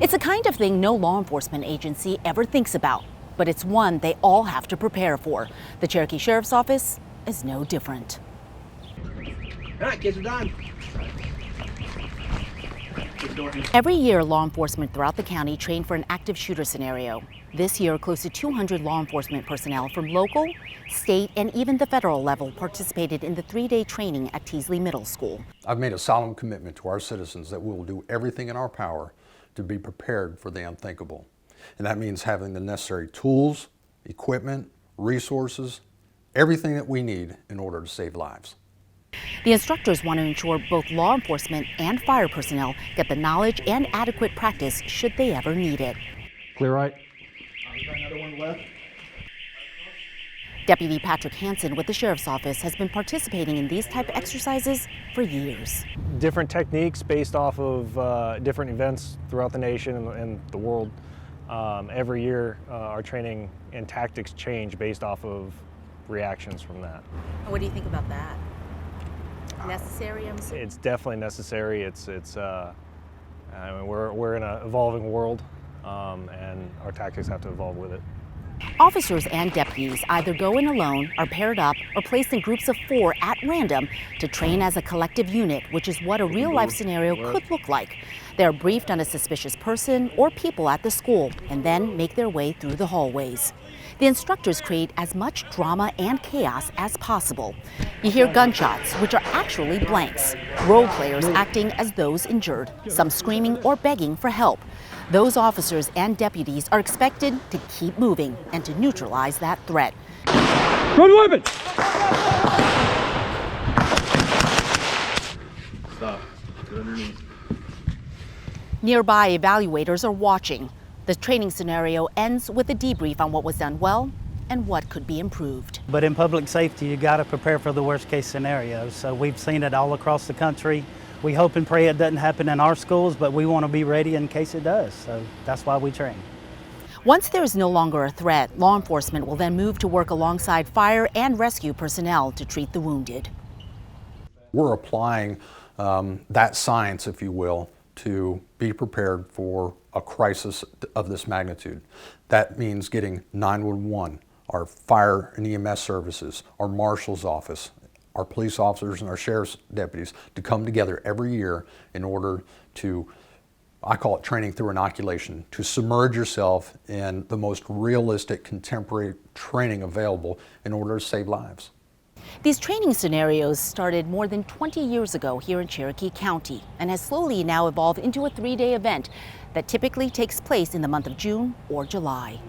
It's the kind of thing no law enforcement agency ever thinks about, but it's one they all have to prepare for. The Cherokee Sheriff's Office is no different. All right, kids are done. Every year, law enforcement throughout the county train for an active shooter scenario. This year, close to 200 law enforcement personnel from local, state, and even the federal level participated in the 3-day training at Teasley Middle School. I've made a solemn commitment to our citizens that we will do everything in our power to be prepared for the unthinkable. And that means having the necessary tools, equipment, resources, everything that we need in order to save lives. The instructors want to ensure both law enforcement and fire personnel get the knowledge and adequate practice should they ever need it. Clear right. Another one left. Deputy Patrick Hansen with the Sheriff's Office has been participating in these type of exercises for years. Different techniques based off of different events throughout the nation and the world. Every year our training and tactics change based off of reactions from that. What do you think about that? Necessary? It's definitely necessary. I mean, we're in an evolving world, and our tactics have to evolve with it. Officers and deputies either go in alone, are paired up, or placed in groups of 4 at random to train as a collective unit, which is what a real-life scenario could look like. They are briefed on a suspicious person or people at the school and then make their way through the hallways. The instructors create as much drama and chaos as possible. You hear gunshots, which are actually blanks. Role players acting as those injured, some screaming or begging for help. Those officers and deputies are expected to keep moving and to neutralize that threat. Run weapon! Stop. Get underneath. Nearby evaluators are watching. The training scenario ends with a debrief on what was done well and what could be improved. But in public safety, you got to prepare for the worst case scenario. So we've seen it all across the country. We hope and pray it doesn't happen in our schools, but we want to be ready in case it does. So that's why we train. Once there is no longer a threat, law enforcement will then move to work alongside fire and rescue personnel to treat the wounded. We're applying that science, if you will, to be prepared for a crisis of this magnitude. That means getting 911, our fire and EMS services, our marshal's office, our police officers and our sheriff's deputies to come together every year in order to, I call it training through inoculation, to submerge yourself in the most realistic contemporary training available in order to save lives. These training scenarios started more than 20 years ago here in Cherokee County and has slowly now evolved into a 3-day event that typically takes place in the month of June or July.